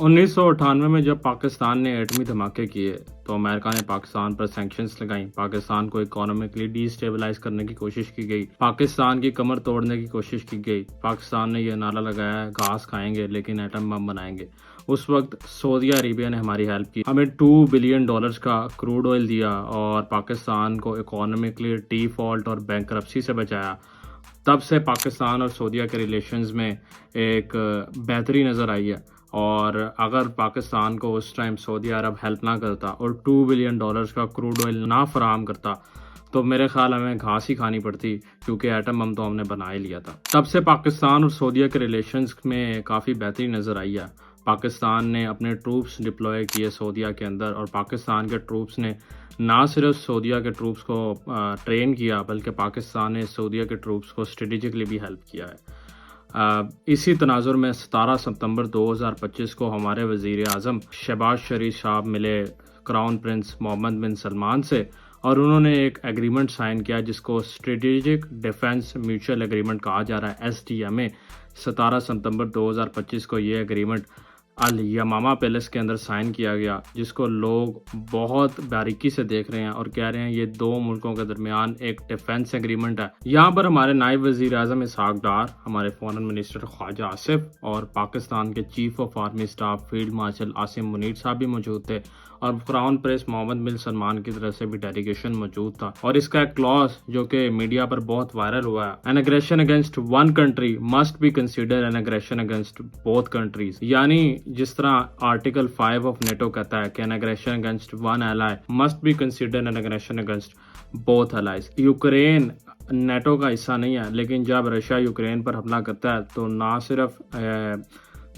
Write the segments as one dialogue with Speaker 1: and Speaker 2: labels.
Speaker 1: 1998 में जब पाकिस्तान ने एटमी धमाके किए तो अमेरिका ने पाकिस्तान पर सैंक्शंस लगाई। पाकिस्तान को इकोनॉमिकली डिस्टेबलाइज करने की कोशिश की गई, पाकिस्तान की कमर तोड़ने की कोशिश की गई। पाकिस्तान ने यह नारा लगाया, घास खाएंगे लेकिन एटम बम बनाएंगे। उस वक्त सऊदी अरेबिया ने हमारी हेल्प की, हमें $2 बिलियन का क्रूड ऑयल दिया और पाकिस्तान को इकोनॉमिकली डिफॉल्ट और बैंकरप्सी से बचाया। तब से पाकिस्तान और सऊदीया के रिलेशंस में एक बेहतरी नज़र आई है। और अगर पाकिस्तान को उस टाइम सऊदी अरब हेल्प ना करता और $2 बिलियन का क्रूड ऑयल ना फराहम करता तो मेरे ख्याल हमें घास ही खानी पड़ती, क्योंकि एटम बम तो हमने बना ही लिया था। तब से पाकिस्तान और सऊदीया के रिलेशंस में काफ़ी बेहतरी नज़र आई है। पाकिस्तान ने अपने ट्रूप्स डिप्लॉय किए सऊदीया के अंदर, और पाकिस्तान के ट्रूप्स ने ना सिर्फ सऊदीया के ट्रूप्स को ट्रेन किया, बल्कि पाकिस्तान ने सऊदीया के ट्रूप्स को स्ट्रेटेजिकली भी हेल्प किया है। इसी तनाजुर में 17 सितंबर 2025 को हमारे वज़ीर आज़म शहबाज शरीफ साहब मिले क्राउन प्रिंस मोहम्मद बिन सलमान से, और उन्होंने एक एग्रीमेंट साइन किया जिसको स्ट्रेटेजिक डिफेंस म्यूचुअल एग्रीमेंट कहा जा रहा है, SDMA। 17 सितंबर 2025 को ये एग्रीमेंट अल यमामा पैलेस के अंदर साइन किया गया, जिसको लोग बहुत बारीकी से देख रहे हैं और कह रहे हैं ये दो मुल्कों के दरमियान एक डिफेंस एग्रीमेंट है। यहाँ पर हमारे नायब वज़ीर आज़म इसहाक डार, हमारे फॉरेन मिनिस्टर ख्वाजा आसिफ और पाकिस्तान के chief of army staff field marshal Asim Munir साहब भी मौजूद थे, और क्राउन प्रिंस मोहम्मद बिन सलमान की तरफ से भी डेलीगेशन मौजूद था। और इसका एक क्लॉज जो कि मीडिया पर बहुत वायरल हुआ है, an aggression against one country must be consider an aggression against both countries. यानी जिस तरह आर्टिकल 5 ऑफ नेटो कहता है कि an aggression against one ally must be consider an aggression against both allies. Ukraine NATO का हिस्सा नहीं है, लेकिन जब रशिया यूक्रेन पर हमला करता है तो ना सिर्फ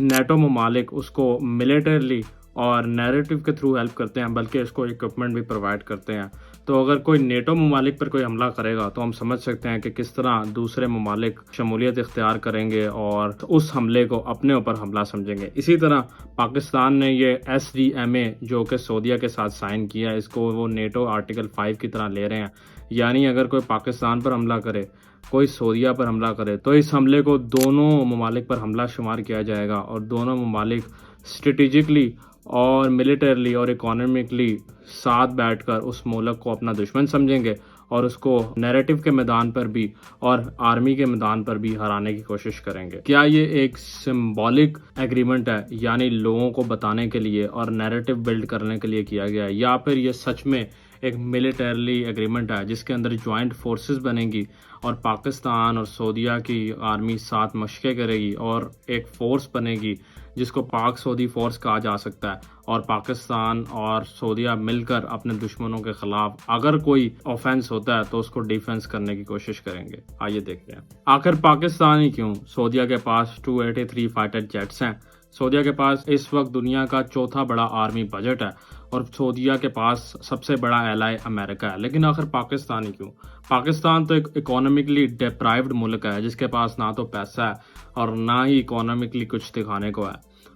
Speaker 1: नेटो ममालिक उसको मिलिटरली और नैरेटिव के थ्रू हेल्प करते हैं, बल्कि इसको इक्विपमेंट भी प्रोवाइड करते हैं। तो अगर कोई नेटो ममालिक पर कोई हमला करेगा तो हम समझ सकते हैं कि किस तरह दूसरे ममालिक शमूलियत इख्तियार करेंगे और उस हमले को अपने ऊपर हमला समझेंगे। इसी तरह पाकिस्तान ने ये SDMA जो कि सऊदीया के साथ साइन किया, इसको वो नेटो आर्टिकल 5 की तरह ले रहे हैं। यानी अगर कोई पाकिस्तान पर हमला करे, कोई सऊदीया पर हमला करे, तो इस हमले को दोनों ममालिक पर हमला शुमार किया जाएगा, और दोनों ममालिक स्ट्रेटेजिकली और मिलिटरली और इकोनॉमिकली साथ बैठकर उस मुल्क को अपना दुश्मन समझेंगे और उसको नैरेटिव के मैदान पर भी और आर्मी के मैदान पर भी हराने की कोशिश करेंगे। क्या ये एक सिंबॉलिक एग्रीमेंट है, यानी लोगों को बताने के लिए और नैरेटिव बिल्ड करने के लिए किया गया है, या फिर ये सच में एक मिलिटरली एग्रीमेंट है जिसके अंदर ज्वाइंट फोर्सेस बनेंगी और पाकिस्तान और सऊदीया की आर्मी साथ मशक़ें करेगी और एक फोर्स बनेगी जिसको पाक सऊदी फोर्स कहा जा सकता है, और पाकिस्तान और सऊदीया मिलकर अपने दुश्मनों के खिलाफ अगर कोई ऑफेंस होता है तो उसको डिफेंस करने की कोशिश करेंगे। आइए देखते हैं आखिर पाकिस्तान ही क्यों। सऊदीया के पास 283 फाइटर जेट्स हैं। सऊदीया के पास इस वक्त दुनिया का चौथा बड़ा आर्मी बजट है, और सऊदीया के पास सबसे बड़ा एलाई अमेरिका है। लेकिन आखिर पाकिस्तान ही क्यों? पाकिस्तान तो एक इकोनॉमिकली डिप्राइव्ड मुल्क है जिसके पास ना तो पैसा है और ना ही इकोनॉमिकली कुछ दिखाने को है।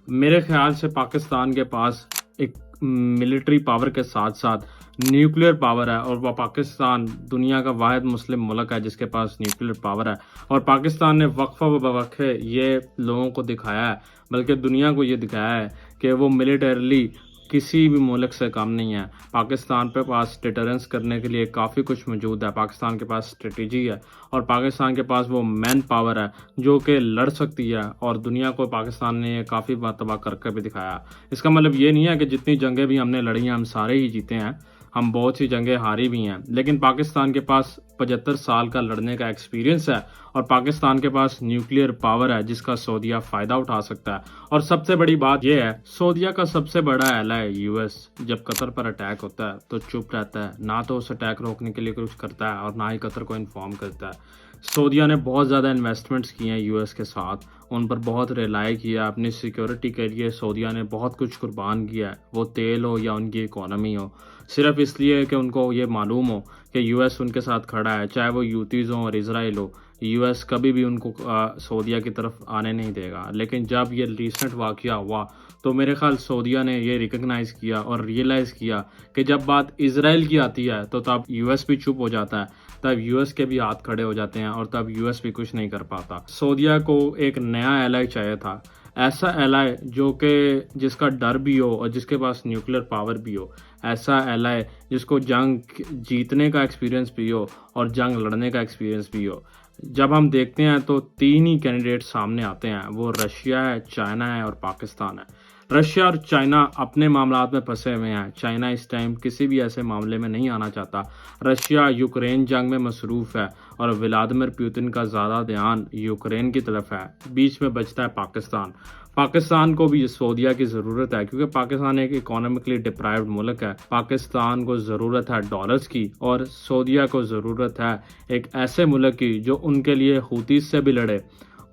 Speaker 1: मेरे ख्याल से पाकिस्तान के पास एक मिलिट्री पावर के साथ साथ न्यूक्लियर पावर है, और वह पाकिस्तान दुनिया का वाहिद मुस्लिम मुल्क है जिसके पास न्यूक्लियर पावर है। और पाकिस्तान ने वक्फा व बवक्फे ये लोगों को दिखाया है, बल्कि दुनिया को ये दिखाया है कि वो मिलिटरली किसी भी मुल्क से कम नहीं है। पाकिस्तान पे पास डिटरेंस करने के लिए काफ़ी कुछ मौजूद है, पाकिस्तान के पास स्ट्रेटेजी है, और पाकिस्तान के पास वो मैन पावर है जो कि लड़ सकती है, और दुनिया को पाकिस्तान ने काफ़ी मरतबा करके भी दिखाया। इसका मतलब ये नहीं है कि जितनी जंगें भी हमने लड़ी हैं हम सारे ही जीते हैं, हम बहुत सी जंगें हारी भी हैं, लेकिन पाकिस्तान के पास 75 साल का लड़ने का एक्सपीरियंस है, और पाकिस्तान के पास न्यूक्लियर पावर है जिसका सऊदीया फ़ायदा उठा सकता है। और सबसे बड़ी बात यह है, सऊदीया का सबसे बड़ा एलाई US जब कतर पर अटैक होता है तो चुप रहता है, ना तो उस अटैक रोकने के लिए कुछ करता है और ना ही कतर को इन्फॉर्म करता है। सऊदीया ने बहुत ज़्यादा इन्वेस्टमेंट्स किए हैं US के साथ, उन पर बहुत रिलाई किया। अपनी सिक्योरिटी के लिए सऊदीया ने बहुत कुछ कुर्बान किया है, वो तेल हो या उनकी इकोनॉमी हो, सिर्फ इसलिए कि उनको ये मालूम हो कि US उनके साथ खड़ा है, चाहे वो यूतीज़ हो और इसराइल हो। US कभी भी उनको सऊदीया की तरफ आने नहीं देगा। लेकिन जब ये रिसेंट वाक़या हुआ तो मेरे ख्याल सऊदीया ने ये रिकग्नाइज़ किया और रियलाइज़ किया कि जब बात इसराइल की आती है तो तब US भी चुप हो जाता है, तब US के भी हाथ खड़े हो जाते हैं और तब US भी कुछ नहीं कर पाता। सऊदीया को एक नया एलाई चाहिए था, ऐसा एलाय जो कि जिसका डर भी हो और जिसके पास न्यूक्लियर पावर भी हो, ऐसा एलाय जिसको जंग जीतने का एक्सपीरियंस भी हो और जंग लड़ने का एक्सपीरियंस भी हो। जब हम देखते हैं तो 3 ही कैंडिडेट सामने आते हैं, वो रशिया है, चाइना है और पाकिस्तान है। रशिया और चाइना अपने मामलात में फंसे हुए हैं। चाइना इस टाइम किसी भी ऐसे मामले में नहीं आना चाहता। रशिया यूक्रेन जंग में मसरूफ़ है और व्लादिमीर पुतिन का ज़्यादा ध्यान यूक्रेन की तरफ है। बीच में बचता है पाकिस्तान। पाकिस्तान को भी सऊदीया की ज़रूरत है क्योंकि पाकिस्तान एक इकोनॉमिकली डिप्राइव्ड मुल्क है। पाकिस्तान को ज़रूरत है डॉलर्स की और सऊदीया को ज़रूरत है एक ऐसे मुल्क की जो उनके लिए हूतीस से भी लड़े।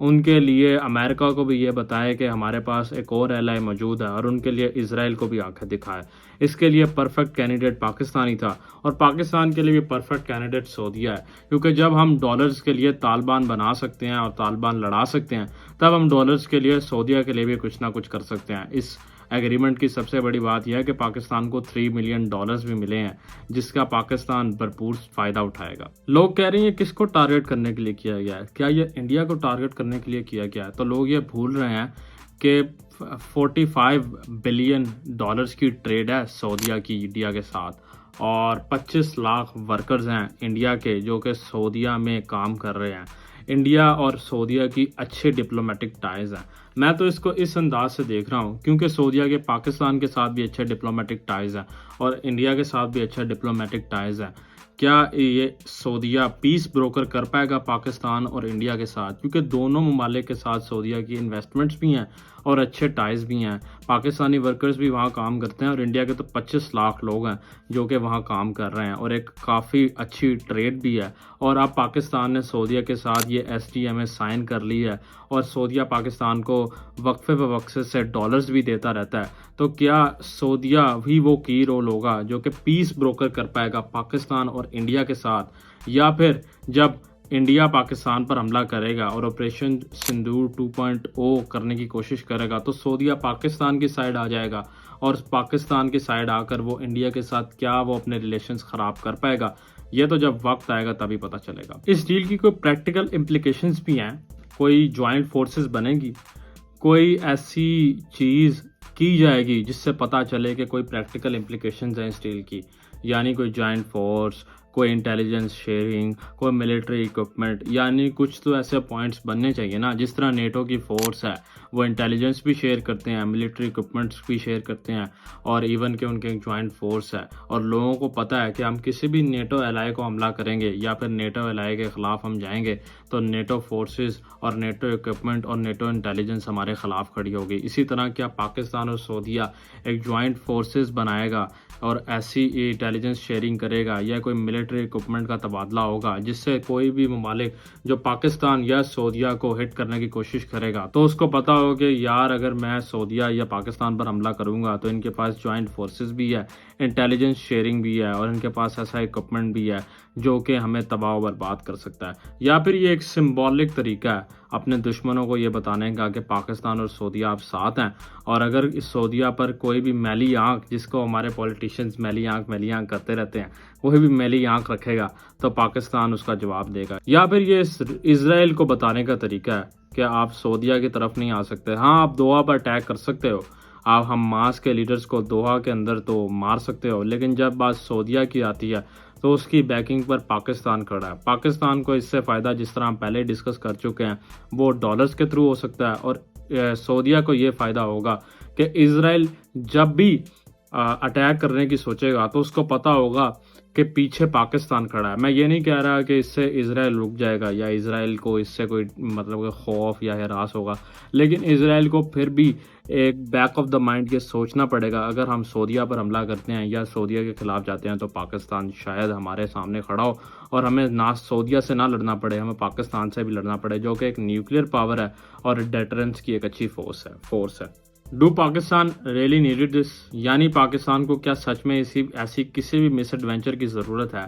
Speaker 1: उनके लिए अमेरिका को भी ये बताए कि हमारे पास एक और एलाई मौजूद है और उनके लिए इजराइल को भी आंखें दिखाए। इसके लिए परफेक्ट कैंडिडेट पाकिस्तान ही था और पाकिस्तान के लिए भी परफेक्ट कैंडिडेट सऊदीया है क्योंकि जब हम डॉलर्स के लिए तालिबान बना सकते हैं और तालिबान लड़ा सकते हैं, तब हम डॉलर्स के लिए सऊदीया के लिए भी कुछ ना कुछ कर सकते हैं। इस एग्रीमेंट की सबसे बड़ी बात यह है कि पाकिस्तान को $3 मिलियन भी मिले हैं, जिसका पाकिस्तान भरपूर फायदा उठाएगा। लोग कह रहे हैं ये किसको टारगेट करने के लिए किया गया है, क्या ये इंडिया को टारगेट करने के लिए किया गया है? तो लोग ये भूल रहे हैं कि $45 बिलियन की ट्रेड है सऊदीया की इंडिया के साथ और 25 लाख वर्कर्स हैं इंडिया के जो कि सऊदीया में काम कर रहे हैं। इंडिया और सऊदीया की अच्छे डिप्लोमेटिक टाइज हैं। मैं तो इसको इस अंदाज से देख रहा हूँ क्योंकि सऊदीया के पाकिस्तान के साथ भी अच्छे डिप्लोमेटिक टाइज हैं और इंडिया के साथ भी अच्छे डिप्लोमेटिक टाइज हैं। क्या ये सऊदीया पीस ब्रोकर कर पाएगा पाकिस्तान और इंडिया के साथ? क्योंकि दोनों ममालिक के साथ सऊदीया की इन्वेस्टमेंट्स भी हैं और अच्छे टाइज भी हैं। पाकिस्तानी वर्कर्स भी वहाँ काम करते हैं और इंडिया के तो 25 लाख लोग हैं जो कि वहाँ काम कर रहे हैं और एक काफ़ी अच्छी ट्रेड भी है। और अब पाकिस्तान ने सऊदीया के साथ ये SDMA साइन कर ली है और सऊदीया पाकिस्तान को वक्फे व वक्फे से डॉलर्स भी देता रहता है। तो क्या सऊदीया भी वो की रोल होगा जो कि पीस ब्रोकर कर पाएगा पाकिस्तान और इंडिया के साथ, या फिर जब इंडिया पाकिस्तान पर हमला करेगा और ऑपरेशन सिंदूर 2.0 करने की कोशिश करेगा तो सऊदीया पाकिस्तान की साइड आ जाएगा और पाकिस्तान की साइड आकर वो इंडिया के साथ क्या वो अपने रिलेशंस खराब कर पाएगा? ये तो जब वक्त आएगा तभी पता चलेगा। इस डील की कोई प्रैक्टिकल इम्प्लीकेशंस भी हैं। कोई ज्वाइंट फोर्सेस बनेगी, कोई ऐसी चीज़ की जाएगी जिससे पता चले कि कोई प्रैक्टिकल इम्प्लीकेशंस हैं इस डील की, यानी कोई ज्वाइंट फोर्स, कोई इंटेलिजेंस शेयरिंग, कोई मिलिट्री इक्विपमेंट, यानी कुछ तो ऐसे पॉइंट्स बनने चाहिए ना। जिस तरह नेटो की फोर्स है वो इंटेलिजेंस भी शेयर करते हैं, मिलिट्री इक्विपमेंट्स भी शेयर करते हैं और इवन के उनके एक ज्वाइंट फोर्स है और लोगों को पता है कि हम किसी भी नेटो एलाई को हमला करेंगे या फिर नेटो एलाई के ख़िलाफ़ हम जाएंगे तो नेटो फोर्सेस और नेटो इक्विपमेंट और नेटो इंटेलिजेंस हमारे ख़िलाफ़ खड़ी होगी। इसी तरह क्या पाकिस्तान और सऊदीया एक ज्वाइंट फोर्सेस बनाएगा और ऐसी इंटेलिजेंस शेयरिंग करेगा या कोई मिलिट्री इक्विपमेंट का तबादला होगा जिससे कोई भी ममालिक जो पाकिस्तान या सऊदीया को हिट करने की कोशिश करेगा तो उसको पता हो कि यार अगर मैं सऊदीया या पाकिस्तान पर हमला करूंगा तो इनके पास ज्वाइंट फोर्सेस भी है, इंटेलिजेंस शेयरिंग भी है और इनके पास ऐसा इक्विपमेंट भी है जो कि हमें तबाह बर्बाद कर सकता है। या फिर ये एक सिंबॉलिक तरीका है अपने दुश्मनों को ये बताने का कि पाकिस्तान और सऊदीया आप साथ हैं और अगर इस सऊदीया पर कोई भी मैली आंख, जिसको हमारे पॉलिटिशियंस मैली आंख करते रहते हैं, कोई भी मैली आंख रखेगा तो पाकिस्तान उसका जवाब देगा। या फिर ये इजराइल को बताने का तरीका है कि आप सऊदीया की तरफ नहीं आ सकते। हाँ, आप दोहा पर अटैक कर सकते हो, आप हमास के लीडर्स को दोहा के अंदर तो मार सकते हो, लेकिन जब बात सऊदीया की आती है तो उसकी बैकिंग पर पाकिस्तान खड़ा है। पाकिस्तान को इससे फ़ायदा, जिस तरह हम पहले डिस्कस कर चुके हैं, वो डॉलर्स के थ्रू हो सकता है और सऊदीया को ये फ़ायदा होगा कि इजराइल जब भी अटैक करने की सोचेगा तो उसको पता होगा कि पीछे पाकिस्तान खड़ा है। मैं ये नहीं कह रहा कि इससे इजराइल रुक जाएगा या इजराइल को इससे कोई मतलब खौफ या हरास होगा, लेकिन इजराइल को फिर भी एक बैक ऑफ द माइंड ये सोचना पड़ेगा अगर हम सऊदीया पर हमला करते हैं या सऊदीया के खिलाफ जाते हैं तो पाकिस्तान शायद हमारे सामने खड़ा हो और हमें ना सऊदीया से ना लड़ना पड़े, हमें पाकिस्तान से भी लड़ना पड़े जो कि एक न्यूक्लियर पावर है और डेटरेंस की एक अच्छी फोर्स है। Do Pakistan really needed this? यानी पाकिस्तान को क्या सच में ऐसी किसी भी मिस एडवेंचर की ज़रूरत है?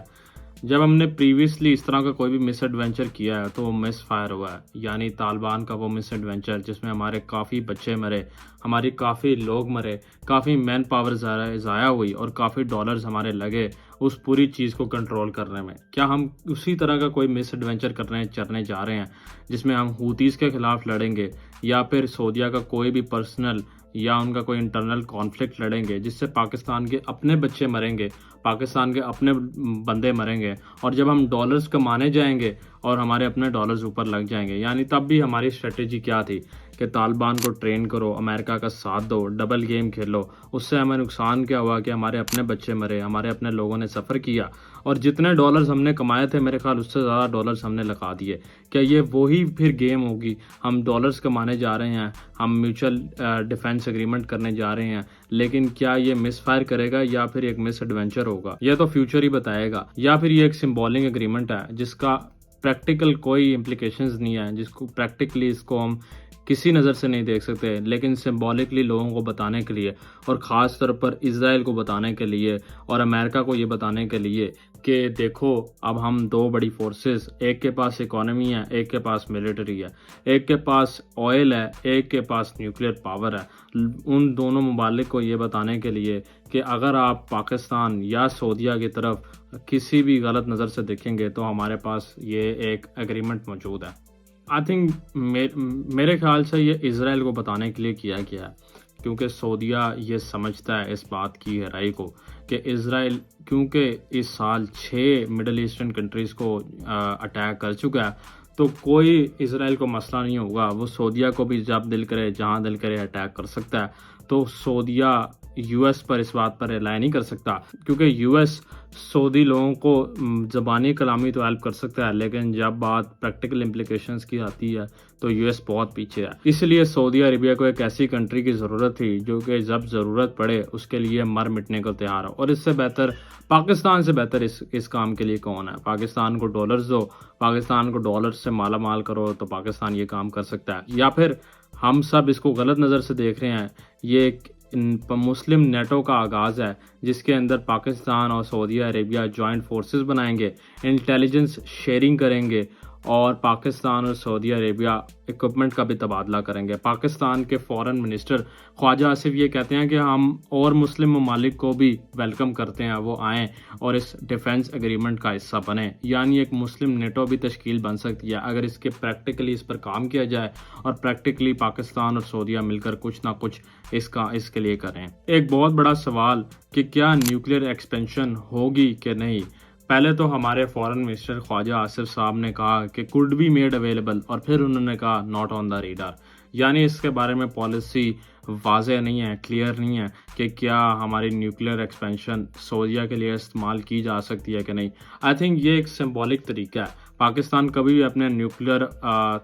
Speaker 1: जब हमने प्रीवियसली इस तरह का कोई भी मिस एडवेंचर किया है तो वो मिस फायर हुआ है, यानी तालिबान का वो मिस एडवेंचर जिसमें हमारे काफ़ी बच्चे मरे, हमारी काफ़ी लोग मरे, काफ़ी मैन पावर ज़ाया हुई और काफ़ी डॉलर्स हमारे लगे उस पूरी चीज़ को कंट्रोल करने में। क्या हम उसी तरह का कोई मिस एडवेंचर करने जा रहे हैं जिसमें हम हूतीज़ के ख़िलाफ़ लड़ेंगे या फिर सऊदीया का कोई भी पर्सनल या उनका कोई इंटरनल कॉन्फ्लिक्ट लड़ेंगे जिससे पाकिस्तान के अपने बच्चे मरेंगे, पाकिस्तान के अपने बंदे मरेंगे और जब हम डॉलर्स कमाने जाएंगे और हमारे अपने डॉलर्स ऊपर लग जाएंगे। यानी तब भी हमारी स्ट्रेटेजी क्या थी कि तालिबान को ट्रेन करो, अमेरिका का साथ दो, डबल गेम खेलो। उससे हमें नुकसान क्या हुआ कि हमारे अपने बच्चे मरे, हमारे अपने लोगों ने सफ़र किया और जितने डॉलर्स हमने कमाए थे मेरे ख्याल उससे ज़्यादा डॉलर्स हमने लगा दिए। क्या ये वही फिर गेम होगी? हम डॉलर्स कमाने जा रहे हैं, हम म्यूचुअल डिफेंस एग्रीमेंट करने जा रहे हैं, लेकिन क्या ये मिस फायर करेगा या फिर एक मिस एडवेंचर होगा? यह तो फ्यूचर ही बताएगा। या फिर ये एक सिंबॉलिक एग्रीमेंट है जिसका प्रैक्टिकल कोई इम्प्लीकेशंस नहीं है, जिसको प्रैक्टिकली इसको हम किसी नज़र से नहीं देख सकते, लेकिन सिंबॉलिकली लोगों को बताने के लिए और ख़ास तौर पर इज़राइल को बताने के लिए और अमेरिका को ये बताने के लिए कि देखो अब हम दो बड़ी फोर्सेस, एक के पास इकोनॉमी है, एक के पास मिलिट्री है, एक के पास ऑयल है, एक के पास न्यूक्लियर पावर है। उन दोनों ममालिक को ये बताने के लिए कि अगर आप पाकिस्तान या सऊदीया की तरफ किसी भी गलत नज़र से देखेंगे तो हमारे पास ये एक एग्रीमेंट मौजूद है। आई थिंक मेरे ख्याल से ये इज़राइल को बताने के लिए किया गया है, क्योंकि सऊदीया ये समझता है इस बात की गहराई को कि इज़राइल क्योंकि इस साल 6 मिडल ईस्टर्न कंट्रीज़ को अटैक कर चुका है, तो कोई इज़राइल को मसला नहीं होगा। वो सऊदीया को भी जब दिल करे, जहाँ दिल करे अटैक कर सकता है। तो सऊदीया यूएस पर इस बात पर रिलाई नहीं कर सकता, क्योंकि यूएस सऊदी लोगों को ज़बानी कलामी तो हेल्प कर सकता है, लेकिन जब बात प्रैक्टिकल इम्प्लीकेशंस की आती है तो यूएस बहुत पीछे है। इसलिए सऊदी अरेबिया को एक ऐसी कंट्री की ज़रूरत थी जो कि जब ज़रूरत पड़े उसके लिए मर मिटने को तैयार हो। और इससे बेहतर, पाकिस्तान से बेहतर इस काम के लिए कौन है? पाकिस्तान को डॉलर्स दो, पाकिस्तान को डॉलर्स से माला माल करो तो पाकिस्तान ये काम कर सकता है। या फिर हम सब इसको गलत नज़र से देख रहे हैं, ये एक मुस्लिम नेटो का आगाज़ है जिसके अंदर पाकिस्तान और सऊदी अरेबिया जॉइंट फोर्सेस बनाएंगे, इंटेलिजेंस शेयरिंग करेंगे और पाकिस्तान और सऊदी अरेबिया इक्विपमेंट का भी तबादला करेंगे। पाकिस्तान के फॉरेन मिनिस्टर ख्वाजा आसिफ ये कहते हैं कि हम और मुस्लिम ममालिक को भी वेलकम करते हैं, वो आएँ और इस डिफेंस एग्रीमेंट का हिस्सा बने। यानी एक मुस्लिम नेटो भी तश्कील बन सकती है अगर इस पर काम किया जाए और प्रैक्टिकली पाकिस्तान और सऊदीया मिलकर कुछ ना कुछ इसके लिए करें। एक बहुत बड़ा सवाल कि क्या न्यूक्लियर एक्सपेंशन होगी कि नहीं। पहले तो हमारे फॉरेन मिनिस्टर ख्वाजा आसिफ साहब ने कहा कि कुड बी मेड अवेलेबल और फिर उन्होंने कहा नॉट ऑन द रेडार। यानी इसके बारे में पॉलिसी वाज़ेह नहीं है, क्लियर नहीं है कि क्या हमारी न्यूक्लियर एक्सपेंशन सऊदीया के लिए इस्तेमाल की जा सकती है कि नहीं। आई थिंक ये एक सिंबॉलिक तरीका है। पाकिस्तान कभी भी अपने न्यूक्लियर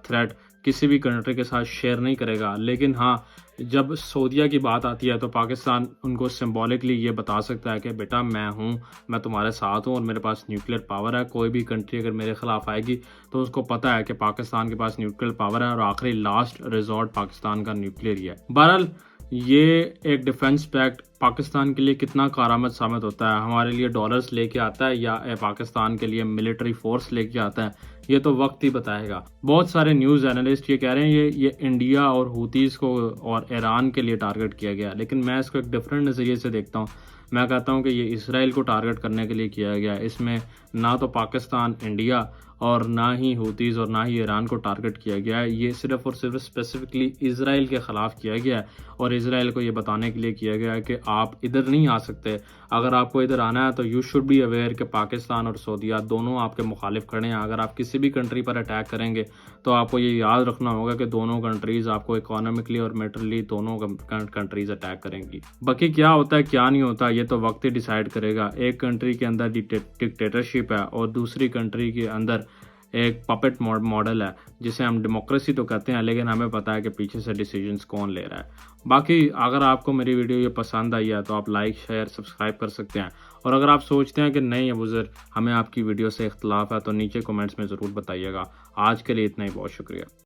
Speaker 1: थ्रेट किसी भी कंट्री के साथ शेयर नहीं करेगा, लेकिन हाँ, जब सऊदीया की बात आती है तो पाकिस्तान उनको सिंबॉलिकली ये बता सकता है कि बेटा मैं हूँ, मैं तुम्हारे साथ हूँ और मेरे पास न्यूक्लियर पावर है। कोई भी कंट्री अगर मेरे खिलाफ आएगी तो उसको पता है कि पाकिस्तान के पास न्यूक्लियर पावर है और आखिरी लास्ट रिजॉर्ट पाकिस्तान का न्यूक्लियर ही है। बहरहाल ये एक डिफेंस पैक्ट पाकिस्तान के लिए कितना कारआमद साबित होता है, हमारे लिए डॉलर्स लेके आता है या पाकिस्तान के लिए मिलिट्री फोर्स लेके आता है, ये तो वक्त ही बताएगा। बहुत सारे न्यूज़ एनालिस्ट ये कह रहे हैं ये इंडिया और हूतीज़ को और ईरान के लिए टारगेट किया गया, लेकिन मैं इसको एक डिफरेंट नज़रिए से देखता हूँ। मैं कहता हूँ कि ये इसराइल को टारगेट करने के लिए किया गया है। इसमें ना तो पाकिस्तान, इंडिया और ना ही हूतीज़ और ना ही ईरान को टारगेट किया गया है। ये सिर्फ़ और सिर्फ स्पेसिफिकली इसराइल के ख़िलाफ़ किया गया है और इसराइल को ये बताने के लिए किया गया है कि आप इधर नहीं आ सकते। अगर आपको इधर आना है तो यू शुड बी अवेयर कि पाकिस्तान और सऊदीया दोनों आपके मुखालिफ खड़े हैं। अगर आप किसी भी कंट्री पर अटैक करेंगे तो आपको ये याद रखना होगा कि दोनों कंट्रीज़ आपको इकोनॉमिकली और मिलिटरली दोनों कंट्रीज़ अटैक करेंगी। बाकी क्या होता है क्या नहीं होता ये तो वक्त ही डिसाइड करेगा। एक कंट्री के अंदर डिक्टेटरशिप है और दूसरी कंट्री के अंदर एक पपेट मॉडल है जिसे हम डेमोक्रेसी तो कहते हैं, लेकिन हमें पता है कि पीछे से डिसीजंस कौन ले रहा है। बाकी अगर आपको मेरी वीडियो ये पसंद आई है तो आप लाइक, शेयर, सब्सक्राइब कर सकते हैं। और अगर आप सोचते हैं कि नहीं अबूज़र हमें आपकी वीडियो से इख्तलाफ है तो नीचे कमेंट्स में ज़रूर बताइएगा। आज के लिए इतना ही, बहुत शुक्रिया।